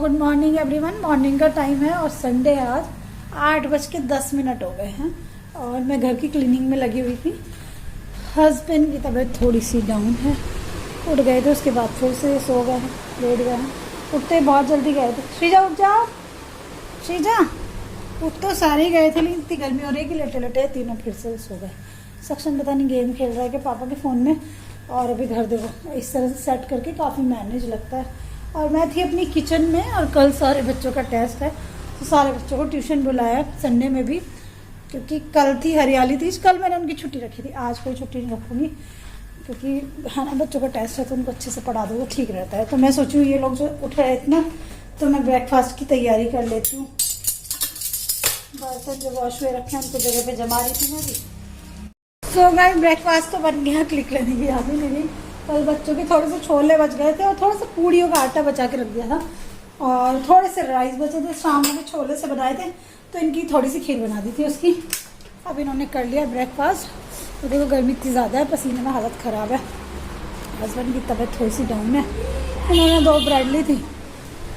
Good morning everyone. Morning का time है और संडे है आज। 8:10 हो गए हैं और मैं घर की क्लीनिंग में लगी हुई थी। हस्बैंड की तबीयत थोड़ी सी डाउन है, उठ गए थे, उसके बाद फिर से सो गए हैं, लेट गए हैं। उठते बहुत जल्दी गए थे। श्रीजा उठ जाओ, श्रीजा उठ। तो सारे ही गए थे लेकिन इतनी गर्मी हो रही है कि लेटे लेटे तीनों फिर से सो गए। सक्षम पता नहीं गेम खेल रहा है कि पापा के फ़ोन में। और अभी घर देखो इस तरह से सेट करके काफ़ी मैनेज लगता है। और मैं थी अपनी किचन में और कल सारे बच्चों का टेस्ट है तो सारे बच्चों को ट्यूशन बुलाया संडे में भी, क्योंकि कल थी हरियाली थी। कल मैंने उनकी छुट्टी रखी थी, आज कोई छुट्टी नहीं रखूँगी क्योंकि है ना बच्चों का टेस्ट है तो उनको अच्छे से पढ़ा दो तो ठीक रहता है। तो मैं सोचूँ ये लोग जो उठ रहे थे ना तो मैं ब्रेकफास्ट की तैयारी कर लेती हूँ। बर्तन जो वॉश हुए रखे हैं उनको जगह पे जमा रही थी मैं भी। तो मैं ब्रेकफास्ट तो बन गया, क्लिक लेने की याद ही नहीं। कल बच्चों के थोड़े से छोले बच गए थे और थोड़ा सा पूड़ियों का आटा बचा के रख दिया था और थोड़े से राइस बचे थे, शाम में छोले से बनाए थे तो इनकी थोड़ी सी खीर बना दी थी उसकी। अब इन्होंने कर लिया ब्रेकफास्ट। तो देखो गर्मी इतनी ज़्यादा है, पसीने में हालत ख़राब है। हस्बैंड की तबीयत थोड़ी सी डाउन है, उन्होंने 2 ब्रेड ली थी।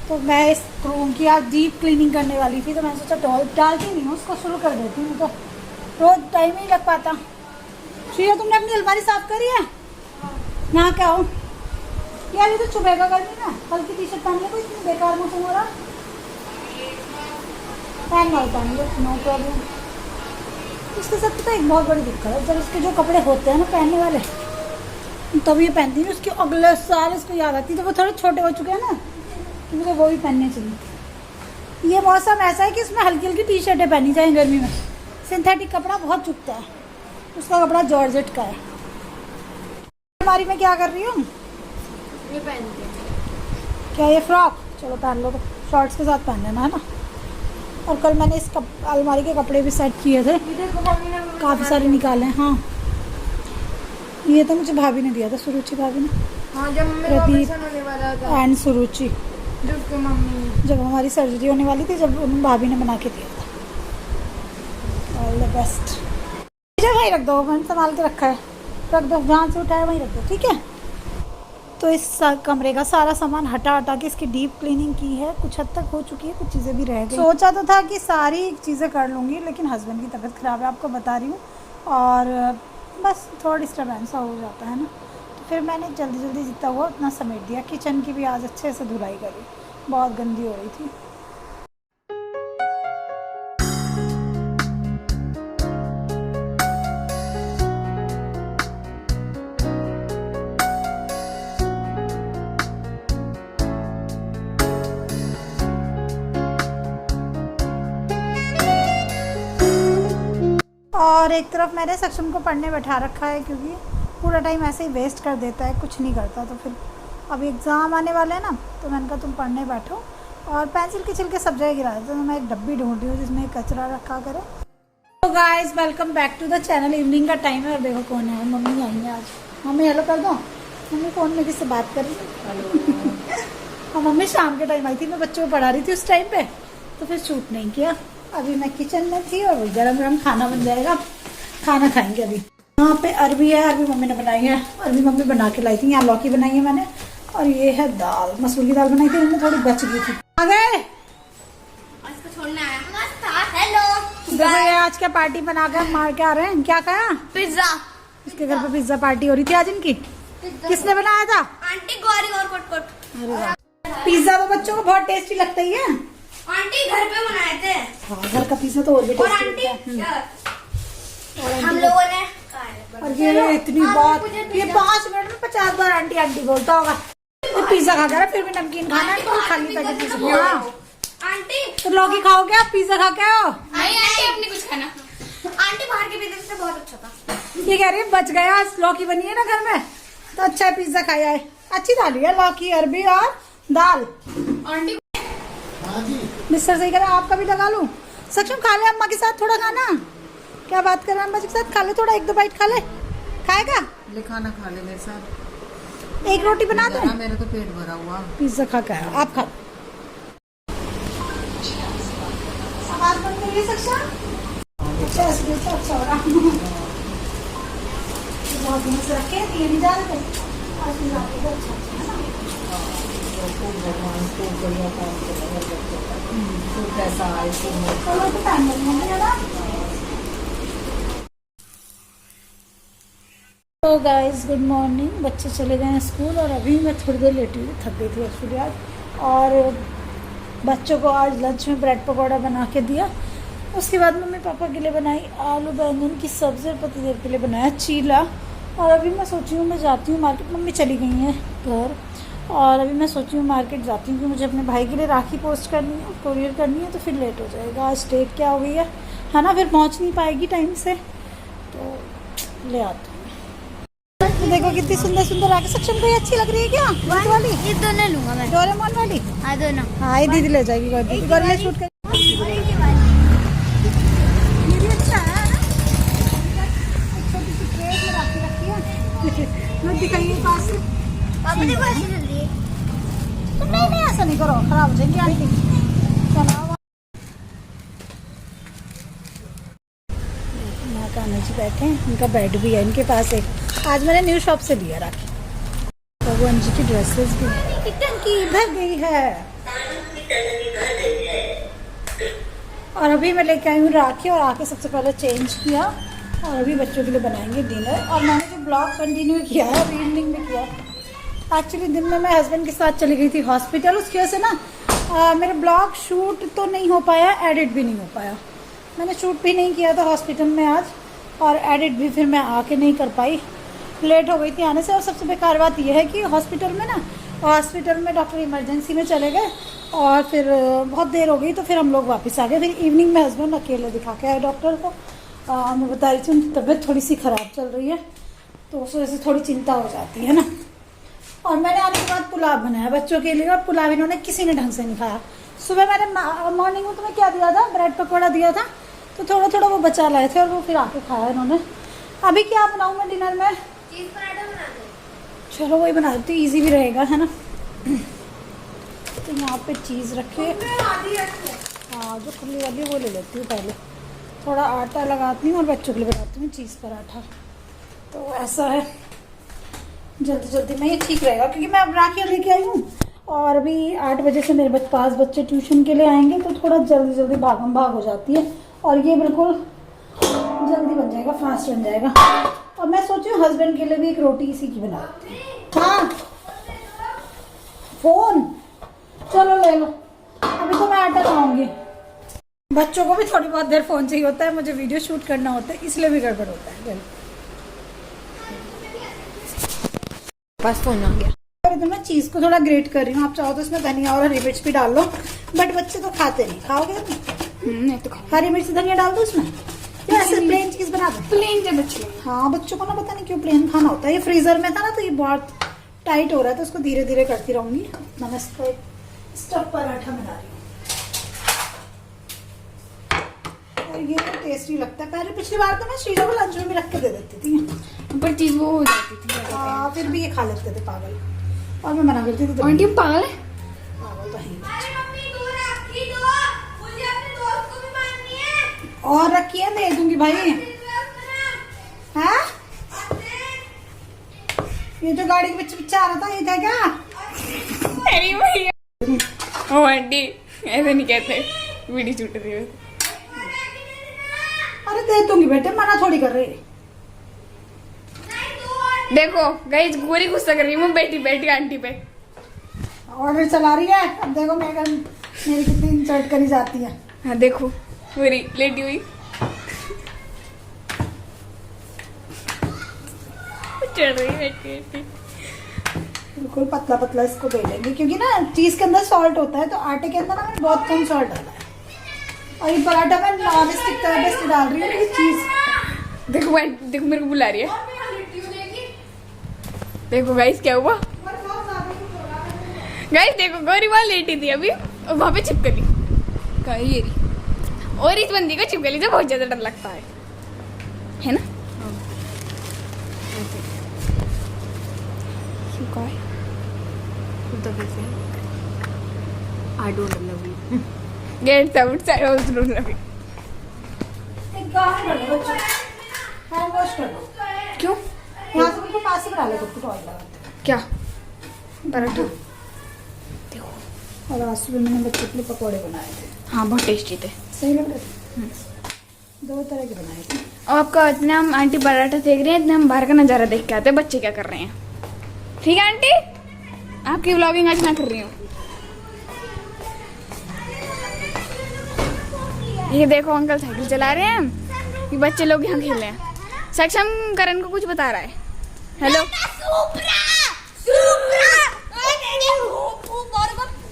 तो मैं इस रूम की आज डीप क्लीनिंग करने वाली थी तो मैंने सोचा डालती नहीं हूँ, उसको शुरू कर देती हूँ। तो रोज़ टाइम नहीं लग पाता। श्रीया तुमने अपनी अलमारी साफ़ करी है? यहाँ क्या हो यार, ये तो चुभेगा गर्मी में। हल्की टी शर्ट पहन ले, कोई इतनी बेकार मौसम हो रहा। पहन लो, नो प्रॉब्लम। इसके साथ पता एक बहुत बड़ी दिक्कत है, जब उसके जो कपड़े होते हैं ना पहनने वाले तब ये पहनती है, उसके अगले साल इसको याद आती है। तो वो थोड़े छोटे हो चुके हैं ना तो मुझे वो भी पहनने चाहिए। ये मौसम ऐसा है कि इसमें हल्की हल्की टी शर्टें पहनी चाहिए गर्मी में। सिंथेटिक कपड़ा बहुत चुभता है, उसका कपड़ा जॉर्जेट का है। अलमारी में क्या कर रही हूँ? ये पहनते हैं क्या ये फ्रॉक? चलो पहन लो, तो शॉर्ट्स के साथ पहन लेना है ना। और कल मैंने इस अलमारी के कपड़े भी सेट किए थे, काफ़ी सारे निकाले। हाँ ये तो मुझे भाभी ने दिया था, सुरुचि भाभी ने। हाँ, जब मेरा ऑपरेशन होने वाला था एंड सुरुचि जो उसकी मम्मी, जब हमारी सर्जरी होने वाली थी जब भाभी ने बना के दिया था। All the best. वहीं रख दो, मैंने संभाल के रखा है, रख दो, जहाँ से उठाया वहीं रख दो, ठीक है। तो इस कमरे का सारा सामान हटा के इसकी डीप क्लीनिंग की है। कुछ हद तक हो चुकी है, कुछ चीज़ें भी रह गई। सोचा तो था कि सारी चीज़ें कर लूँगी लेकिन हस्बैंड की तबीयत ख़राब है, आपको बता रही हूँ, और बस थोड़ा डिस्टर्बेंस हो जाता है ना। तो फिर मैंने जल्दी जितना हुआ उतना समेट दिया। किचन की भी आज अच्छे से धुलाई करी, बहुत गंदी हो रही थी। और एक तरफ मैंने सक्षम को पढ़ने बैठा रखा है क्योंकि पूरा टाइम ऐसे ही वेस्ट कर देता है, कुछ नहीं करता। तो फिर अभी एग्ज़ाम आने वाले हैं ना तो मैंने कहा तुम पढ़ने बैठो। और पेंसिल के छिलके सब जगह गिरा देते, तो मैं एक डब्बी ढूंढ रही हूँ जिसमें कचरा रखा करे। तो guys welcome back to the channel. Evening का टाइम है और देखो कौन है, मम्मी आई है आज। मम्मी हेलो कर दो। मम्मी फ़ोन में किससे बात कर रही थी? हाँ मम्मी शाम के टाइम आई थी, मैं बच्चों को पढ़ा रही थी उस टाइम पे, तो फिर शूट नहीं किया। अभी मैं किचन में थी और गरम खाना बन जाएगा, खाना खाएंगे अभी। यहाँ पे अरबी है, अरबी मम्मी ने बनाई है, अरबी मम्मी बना के लाई थी। यहाँ लौकी बनाई है मैंने और ये है दाल, मसूर की दाल बनाई थी, इनमें थोड़ी बच गई थी। आ गए छोड़ने आया। हेलो आज क्या पार्टी बना कर मार के आ रहे हैं? क्या खाया? पिज्जा। इसके घर पे पिज्जा पार्टी हो रही थी आज इनकी। किसने बनाया था? आंटी गौरी और कोट। अरे वाह, पिज्जा तो बच्चों को बहुत टेस्टी लगता ही है। आंटी घर पे बनाए थे। हाँ घर का पिज्जा तो और भी और टेस्टी आंटी और हम लोगों ने और ये इतनी बात, ये 5 मिनट में 50 बार आंटी आंटी बोलता होगा। तो पिज्जा खा कर फिर भी नमकीन खाना है तो खाली पैकेट पिज्जा। आंटी तो लौकी खाओगे आप? पिज्जा खा के आओ। नहीं आंटी अपनी कुछ खाना। आंटी बाहर के पिज्जा से बहुत अच्छा था। ये कह रही है बच गया, आज लौकी बनी है ना घर में तो अच्छा है पिज्जा खाया है। अच्छी दाल है, लौकी अरबी और दाल। आंटी मिस्टर सही कह रहा है, आपका भी लगा लूं। सक्षम खा ले अम्मा के साथ थोड़ा खाना। क्या बात कर रहा है, अम्मा के साथ खा ले थोड़ा, 1-2 बाइट खा ले। खाएगा? ले खाना खा ले मेरे साथ। 1 रोटी बना दो। मेरा तो पेट भरा हुआ। पिज्जा खा के आया, आप खा। सामान बन गई है सक्षम? अच्छा अच्छा हो रहा। बहुत दिन से रखे ये नहीं जा रहे थे, आज अच्छा है ना। भगवान को बढ़िया काम करो। सूट कैसा है इसमें। चलो तो टाइम लगेगा ना। तो गाइस गुड मॉर्निंग। बच्चे चले गए हैं स्कूल और अभी मैं थोड़ी देर लेटी हुई, थक गई थी एक्चुअली आज। और बच्चों को आज लंच में ब्रेड पकौड़ा बना के दिया। उसके बाद मम्मी पापा के लिए बनाई आलू बैंगन की सब्ज़ी और पति देव के लिए बनाया चीला। और अभी मैं सोची हूँ मैं जाती हूँ मार्केट। मम्मी चली गई हैं घर और अभी मैं सोची हूँ मार्केट जाती हूँ क्योंकि मुझे अपने भाई के लिए राखी पोस्ट करनी है, कोरियर करनी है, तो फिर लेट हो जाएगा। आज डेट क्या हो गई है ना, फिर पहुँच नहीं पाएगी टाइम से, तो ले आती हूँ। देखो कितनी सुंदर सुंदर राखी। सक्षम को ये अच्छी लग रही है क्या? ये वाली? ये दोनों लूंगा मैं। डोरेमोन वाली? हाँ दोनों। हाँ ये दीदी ले जाएगी गौरी। गौरी ले शूट कर। ये भी अच्छा है ना? छोटी सी प्लेट में राखी रखी है। मैं दिखाइए पास से। पापा देखो ऐसे जल्दी है। तुम नहीं ऐसा नहीं करो, खराब हो जाएंगी आंटी। चलो यहाँ कान्हा जी बैठे हैं, उनका बेड भी है इनके पास एक। आज मैंने न्यू शॉप से लिया राखी। भगवान जी की ड्रेसेस भी टंकी भर गई है। और अभी मैं लेके आई हूँ राखी और आके सबसे पहले चेंज किया और अभी बच्चों के लिए बनाएंगे डिनर। और मैंने जो ब्लॉग कंटिन्यू किया है अभी इवनिंग में किया। एक्चुअली दिन में मैं हस्बैंड के साथ चली गई थी हॉस्पिटल, उसकी वजह से ना मेरा ब्लॉग शूट तो नहीं हो पाया, एडिट भी नहीं हो पाया। मैंने शूट भी नहीं किया था हॉस्पिटल में आज और एडिट भी फिर मैं आके नहीं कर पाई, लेट हो गई थी आने से। और सबसे बेकार बात यह है कि हॉस्पिटल में डॉक्टर इमरजेंसी में चले गए और फिर बहुत देर हो गई, तो फिर हम लोग वापस आ गए। फिर इवनिंग में हस्बैंड अकेले दिखा के आए डॉक्टर को। मैं बता रही थी उनकी तबीयत थोड़ी सी ख़राब चल रही है, तो उस वजह से थोड़ी चिंता हो जाती है ना। और मैंने आने के बाद पुलाव बनाया बच्चों के लिए और पुलाव इन्होंने किसी ने ढंग से नहीं खाया। सुबह मैंने मॉर्निंग में तुम्हें क्या दिया था? ब्रेड पकौड़ा दिया था, तो थोड़ा थोड़ा वो बचा लाए थे और वो फिर आके खाया इन्होंने। अभी क्या बनाऊँ मैं डिनर में? चीज पराठा बना दो। चलो वही बना देती हूँ, ईजी भी रहेगा है ना। तो यहाँ पे चीज़ रखे। हाँ जो खुली वाली वो ले लेती हूँ पहले। थोड़ा आटा लगाती हूँ और बच्चों के लिए बनाती हूँ चीज़ पराठा। तो ऐसा है, जल्दी जल्दी में ये ठीक रहेगा क्योंकि मैं अब राखी लेके आई हूँ और अभी 8 बजे से मेरे 5 बच्चे ट्यूशन के लिए आएंगे, तो थोड़ा जल्दी जल्दी भागम भाग हो जाती है। और ये बिल्कुल जल्दी बन जाएगा, फास्ट बन जाएगा। और मैं सोची हूँ हस्बैंड के लिए भी एक रोटी इसी की बना देती हूँ। हाँ फोन चलो ले लो, अभी तो मैं आटा खाऊंगी। बच्चों को भी थोड़ी बहुत देर फोन चाहिए होता है, मुझे वीडियो शूट करना होता है, इसलिए भी गड़बड़ होता है। पास फोन आ गया। तो मैं चीज को थोड़ा ग्रेट कर रही हूँ, आप चाहो तो इसमें धनिया और हरी मिर्च भी डाल लो, बट बच्चे तो खाते नहीं। खाओगे नहीं तो हरी मिर्च धनिया डाल दो उसमें, या ऐसे प्लेन चीज बना दो? प्लेन जब बच्चे। हाँ बच्चों को ना पता नहीं क्यों प्लेन खाना होता है। ये फ्रीजर में था ना तो ये बहुत टाइट हो रहा है, तो उसको धीरे धीरे करती रहूंगी। मैं इसको एक स्टफ पराठा बना रही हूँ और ये तो टेस्टी लगता है। पहले पिछली बार तो मैं श्रीजा को लंच में भी रख के दे देती थी, पर चीज वो हो जाती थी। हाँ फिर भी ये खा लेते थे पागल, और मैं मना करती थी तो आंटी पागल है। पागल तो है। मम्मी दो राखी दो, मुझे अपने दोस्त को भी मारनी है। और रखी है दे दूंगी भाई। हाँ ये जो गाड़ी के पीछे पीछे आ रहा था ये था क्या? अरे भैया ओ आंटी ऐसे नहीं कहते, वीडियो शूट रही है। अरे दे दूंगी बेटे, मना थोड़ी कर रही। देखो गाइस गोरी गुस्सा कर रही हूँ बैठी बैठी आंटी पे। ऑर्डर चला रही है, अब देखो मेरी कितनी इंसल्ट करी जाती है। हाँ देखो पूरी लेटी हुई चढ़ रही है। बिल्कुल पतला पतला इसको दे लेंगे क्योंकि ना चीज के अंदर सॉल्ट होता है, तो आटे के अंदर ना मैंने बहुत कम सॉल्ट डाला है। और ये पराठा मैं नॉन स्टिक तवे पे डाल रही हूँ, लेकिन चीज देखो देखो मेरे को बुला रही है। देखो गाइस क्या हुआ। गाइस देखो गौरी वहां लेटी थी अभी और वहां पे छिपकली ये रही। और इस बंदी को छिपकली से बहुत ज्यादा डर लगता है ना? I don't love you. Get out, I also don't love you. एक काम कर लो बच्चों, हैंड वॉश कर लो। क्यों? यहाँ से उनको पास से बना लो, कुछ ऑयल लगा। क्या पराठा? देखो और आज सुबह मैंने बच्चों के लिए पकौड़े बनाए थे, हाँ बहुत टेस्टी थे। सही लग रहे थे। 2 तरह के बनाए थे। और आपका इतना हम आंटी पराठा देख रहे हैं, इतना हम बाहर का नज़ारा देख के आते हैं बच्चे क्या कर रहे हैं। ठीक है आंटी, आपकी व्लॉगिंग आज मैं कर रही हूँ। ये देखो अंकल साइकिल चला रहे हैं, ये बच्चे लोग यहाँ खेल रहे हैं। सक्षम करण को कुछ बता रहा है। हेलो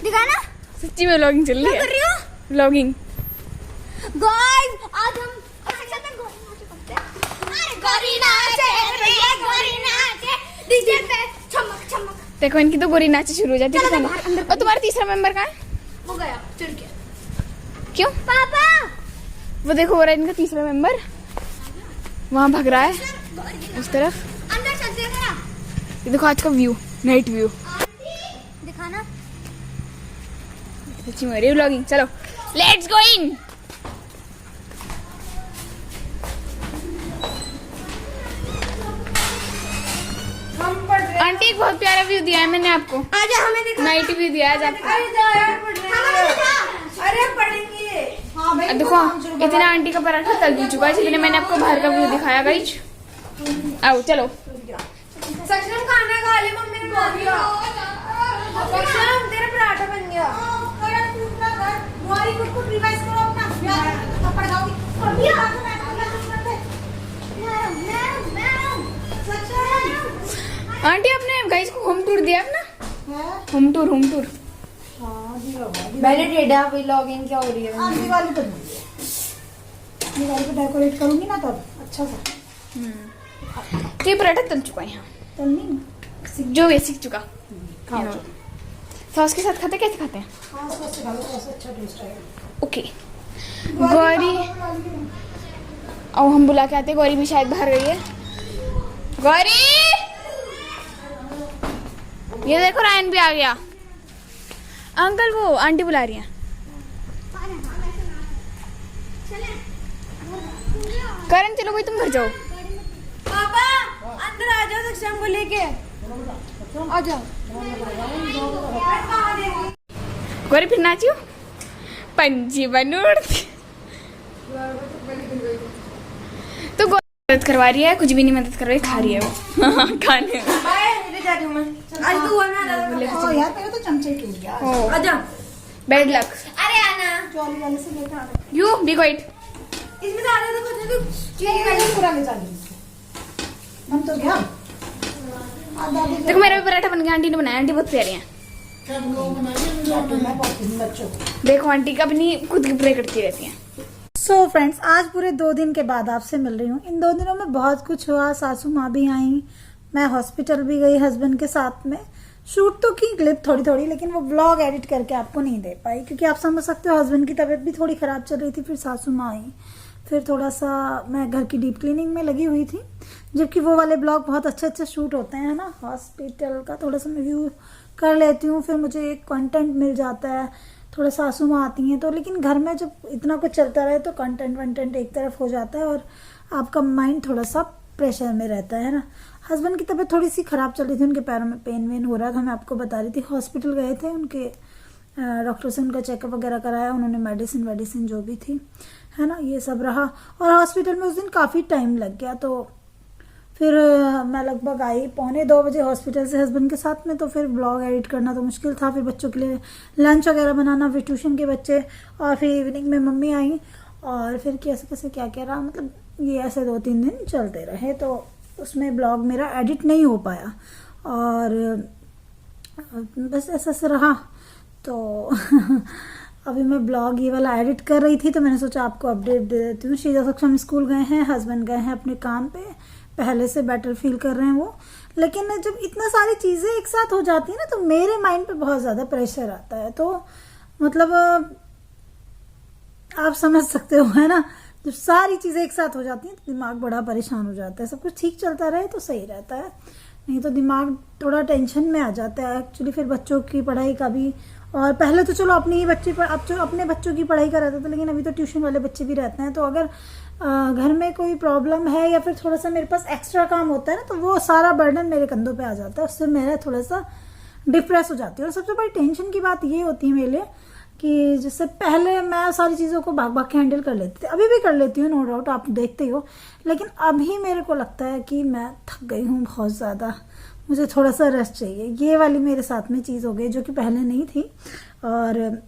दिखाना सच्ची में व्लॉगिंग चल रही है। व्लॉगिंग गाइस, आज हम गोरी नाचे डीजे पे चमक चमक। देखो इनकी तो गोरी नाची शुरू हो जाती है। और तुम्हारा तीसरा मेंबर कहाँ है? वो गया चल के। क्यों? पापा वो देखो हो रहा है इनका तीसरा मेंबर, वहाँ भाग रहा है उस तरफ। अंदर चल देखना, ये देखो आज का व्यू, नाइट व्यू। दिखाना। सच्ची में मेरी व्लॉगिंग। चलो लेट्स गो इन। आंटी एक बहुत प्यारा व्यू दिया है मैंने आपको। आजा हमें दिखा। नाइट व्यू दिया है आज आपको। अरे पढ़ेंगे। हाँ भाई, देखो इतना आंटी का पराठा तल भी चुका है, इसलिए मैंने आपको बाहर का व्यू दिखाया गाइस। आओ चलो। सक्षम खाना खा ले, मम्मी ने बोल दिया। सक्षम तेरा पराठा बन गया। रिवाइज करो अपना, थप्पड़ खाओगी। आंटी आपने गाइस को होम टूर दिया अपना? होम टूर मैंने टेढ़ा व्लॉगिंग क्या हो रही है? हाँ, दिवाली पर दिवाली पर डेकोरेट करूंगी ना तब अच्छा सा। तो ये पराठा तल चुका है यहाँ, तलनी जो वे सीख चुका। खाओ। सॉस के साथ खाते कैसे खाते हैं? हाँ, सॉस से खा लो, सॉस से अच्छा टेस्ट आएगा। ओके गौरी, और हम बुला के आते हैं। गौरी भी शायद बाहर गई है। गौरी, ये देखो रायन भी आ गया। अंकल वो आंटी बुला रही हैं। करण चलो भाई तुम घर जाओ। पापा अंदर आ जाओ, सक्षम को लेके आ जाओ। गौरी फिर नाचियो, पंजी बनूड़ती। तो गौरी मदद करवा रही है, कुछ भी नहीं मदद कर रही, खा रही है वो खाने में। जा रही हूँ मैं। आज तू आना। ओ यार, तेरे तो चमचे टूट गया। ओ आजा। Bad luck. अरे आना। ट्रॉली वाले से लेकर आना। You be quiet. इसमें से आने तो कुछ चीनी का ही पूरा ले जाएंगे। हम तो गया। देखो मेरा भी पराठा बन गया, आंटी ने बनाया। आंटी बहुत प्यारी है। बच्चों को देखो आंटी का अपनी खुद की प्रे करती रहती है। सो फ्रेंड्स, आज पूरे 2 दिन के बाद आपसे मिल रही हूँ। इन 2 दिनों में बहुत कुछ हुआ। सासू माँ भी आई, मैं हॉस्पिटल भी गई हस्बैंड के साथ में। शूट तो की क्लिप थोड़ी थोड़ी, लेकिन वो व्लॉग एडिट करके आपको नहीं दे पाई, क्योंकि आप समझ सकते हो हस्बैंड की तबीयत भी थोड़ी ख़राब चल रही थी। फिर सासू माँ आई, फिर थोड़ा सा मैं घर की डीप क्लीनिंग में लगी हुई थी, जबकि वो वाले ब्लॉग बहुत अच्छे शूट होते हैं ना। हॉस्पिटल का थोड़ा सा मैं व्यू कर लेती हूँ, फिर मुझे एक कंटेंट मिल जाता है। थोड़ा सासू माँ आती हैं तो, लेकिन घर में जब इतना कुछ चलता रहे तो कंटेंट एक तरफ हो जाता है और आपका माइंड थोड़ा सा प्रेशर में रहता है ना। हस्बैंड की तबीयत थोड़ी सी ख़राब चल रही थी, उनके पैरों में पेन वेन हो रहा था, मैं आपको बता रही थी। हॉस्पिटल गए थे, उनके डॉक्टर से उनका चेकअप वगैरह कराया, उन्होंने मेडिसिन जो भी थी है ना, ये सब रहा। और हॉस्पिटल में उस दिन काफ़ी टाइम लग गया, तो फिर मैं लगभग आई 1:45 बजे हॉस्पिटल से हस्बैंड के साथ में। तो फिर ब्लॉग एडिट करना तो मुश्किल था, फिर बच्चों के लिए लंच वगैरह बनाना, फिर ट्यूशन के बच्चे, और फिर इवनिंग में मम्मी आई, और फिर कैसे क्या रहा, मतलब ये ऐसे 2-3 दिन चलते रहे, तो उसमें ब्लॉग मेरा एडिट नहीं हो पाया और बस ऐसा से रहा। तो अभी मैं ब्लॉग ये वाला एडिट कर रही थी, तो मैंने सोचा आपको अपडेट दे देती हूँ। शीजा सक्षम स्कूल गए हैं, हस्बैंड गए हैं अपने काम पे, पहले से बेटर फील कर रहे हैं वो। लेकिन जब इतना सारी चीज़ें एक साथ हो जाती है ना, तो मेरे माइंड पे बहुत ज़्यादा प्रेशर आता है। तो मतलब आप समझ सकते हो है ना, जब सारी चीज़ें एक साथ हो जाती हैं तो दिमाग बड़ा परेशान हो जाता है। सब कुछ ठीक चलता रहे तो सही रहता है, नहीं तो दिमाग थोड़ा टेंशन में आ जाता है एक्चुअली। फिर बच्चों की पढ़ाई का भी, और पहले तो चलो अपनी ही बच्चे पर, अब जो अपने बच्चों की पढ़ाई का रहता था, लेकिन अभी तो ट्यूशन वाले बच्चे भी रहते हैं। तो अगर घर में कोई प्रॉब्लम है या फिर थोड़ा सा मेरे पास एक्स्ट्रा काम होता है ना, तो वो सारा बर्डन मेरे कंधों पे आ जाता है। उससे मेरा थोड़ा सा डिप्रेस हो जाती हूँ। और सबसे बड़ी टेंशन की बात ये होती है मेरे लिए कि जैसे पहले मैं सारी चीज़ों को भाग भाग के हैंडल कर लेती थी, अभी भी कर लेती हूँ नो डाउट, आप देखते ही हो, लेकिन अभी मेरे को लगता है कि मैं थक गई हूँ बहुत ज़्यादा, मुझे थोड़ा सा रेस्ट चाहिए। ये वाली मेरे साथ में चीज़ हो गई जो कि पहले नहीं थी। और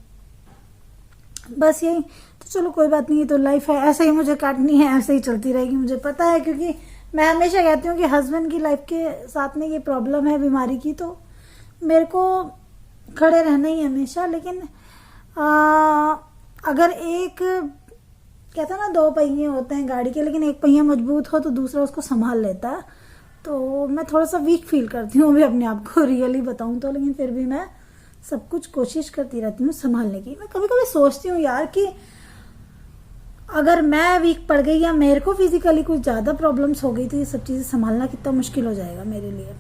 बस यही, तो चलो कोई बात नहीं, तो लाइफ है, ऐसे ही मुझे काटनी है, ऐसे ही चलती रहेगी, मुझे पता है। क्योंकि मैं हमेशा कहती हूँ कि हस्बैंड की लाइफ के साथ में ये प्रॉब्लम है बीमारी की, तो मेरे को खड़े रहना ही हमेशा। लेकिन अगर एक कहते हैं ना 2 पहिए होते हैं गाड़ी के, लेकिन एक पहिया मजबूत हो तो दूसरा उसको संभाल लेता है। तो मैं थोड़ा सा वीक फील करती हूँ अभी अपने आप को, रियली बताऊँ तो, लेकिन फिर भी मैं सब कुछ कोशिश करती रहती हूँ संभालने की। मैं कभी कभी सोचती हूँ यार कि अगर मैं वीक पड़ गई या मेरे को फिजिकली कुछ ज़्यादा प्रॉब्लम्स हो गई तो ये सब चीज़ें संभालना कितना मुश्किल हो जाएगा मेरे लिए।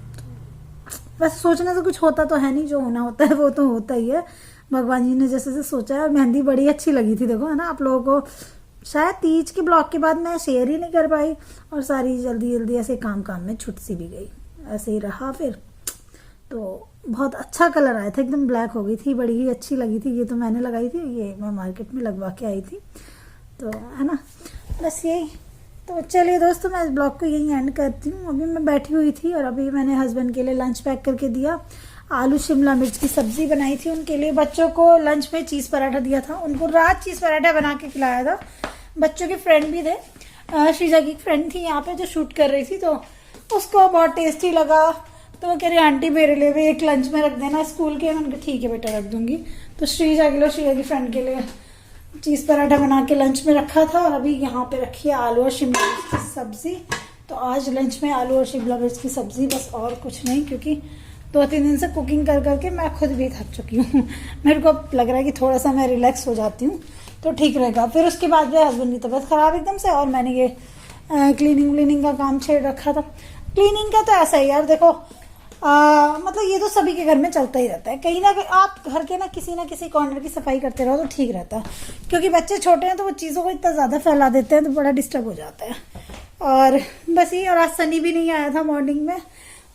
वैसे सोचने से कुछ होता तो है नहीं, जो होना होता है वो तो होता ही है, भगवान जी ने जैसे से सोचा है। और मेहंदी बड़ी अच्छी लगी थी, देखो है ना आप लोगों को। शायद तीज के ब्लॉग के बाद मैं शेयर ही नहीं कर पाई, और सारी जल्दी जल्दी ऐसे काम में छुट सी भी गई, ऐसे ही रहा। फिर तो बहुत अच्छा कलर आया था, एकदम ब्लैक हो गई थी, बड़ी ही अच्छी लगी थी। ये तो मैंने लगाई थी, ये मैं मार्केट में लगवा के आई थी, तो है ना, बस यही। तो चलिए दोस्तों, मैं इस ब्लॉग को यही एंड करती हूँ। अभी मैं बैठी हुई थी और अभी मैंने हस्बैंड के लिए लंच पैक करके दिया। आलू शिमला मिर्च की सब्जी बनाई थी उनके लिए। बच्चों को लंच में चीज़ पराठा दिया था, उनको रात चीज़ पराठा बना के खिलाया था। बच्चों के फ्रेंड भी थे, श्रीजा की फ्रेंड थी यहाँ पे जो शूट कर रही थी, तो उसको बहुत टेस्टी लगा। तो वो कह रही आंटी मेरे लिए भी एक लंच में रख देना स्कूल के। मैंने कहा ठीक है बेटा रख दूंगी। तो श्रीजा के लिए, श्रीजा की फ्रेंड के लिए चीज़ पराठा बना के लंच में रखा था। और अभी यहाँ पे रखी है आलू और शिमला मिर्च की सब्जी। तो आज लंच में आलू और शिमला मिर्च की सब्जी, बस, और कुछ नहीं। क्योंकि 2-3 दिन से कुकिंग कर करके मैं खुद भी थक चुकी हूँ। मेरे को लग रहा है कि थोड़ा सा मैं रिलैक्स हो जाती हूँ तो ठीक रहेगा। फिर उसके बाद जो हस्बैंड की तबीयत खराब एकदम से, और मैंने ये क्लीनिंग का काम छेड़ रखा था। क्लीनिंग का तो ऐसा ही यार, देखो मतलब ये तो सभी के घर में चलता ही रहता है। कहीं ना कहीं आप घर के ना किसी कॉर्नर की सफाई करते रहो तो ठीक रहता है। क्योंकि बच्चे छोटे हैं तो वो चीज़ों को इतना ज़्यादा फैला देते हैं तो बड़ा डिस्टर्ब हो जाता है। और बस ये, और आज सनी भी नहीं आया था मॉर्निंग में,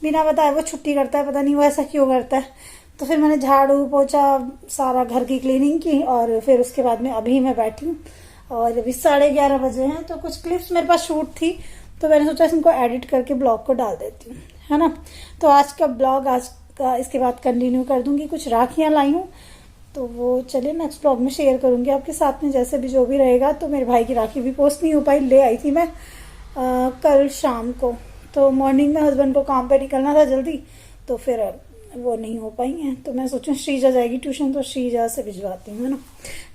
बिना बताए वो छुट्टी करता है, पता नहीं वो ऐसा क्यों करता है। तो फिर मैंने झाड़ू पोछा सारा घर की क्लीनिंग की, और फिर उसके बाद में अभी मैं बैठी हूँ। और अभी 11:30 बजे हैं। तो कुछ क्लिप्स मेरे पास शूट थी, तो मैंने सोचा इनको एडिट करके ब्लॉग को डाल देती हूँ, है ना। तो आज का ब्लॉग आज का इसके बाद कंटिन्यू कर दूंगी। कुछ राखियाँ लाई हूँ तो वो चलिए नेक्स्ट ब्लॉग में शेयर करूंगी आपके साथ में, जैसे भी जो भी रहेगा। तो मेरे भाई की राखी भी पोस्ट नहीं हो पाई, ले आई थी मैं कल शाम को। तो मॉर्निंग में हस्बैंड को काम पे निकलना था जल्दी, तो फिर वो नहीं हो पाई हैं। तो मैं सोचूं श्रीजा जाएगी ट्यूशन तो श्रीजा से भिजवाती हूँ, है ना।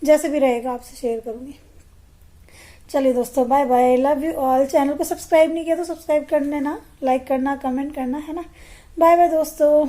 जैसे भी रहेगा आपसे शेयर करूँगी। चलिए दोस्तों, bye bye, love you all. Channel को सब्सक्राइब नहीं किया तो सब्सक्राइब कर लेना, लाइक करना, कमेंट करना, है ना। बाय बाय दोस्तों।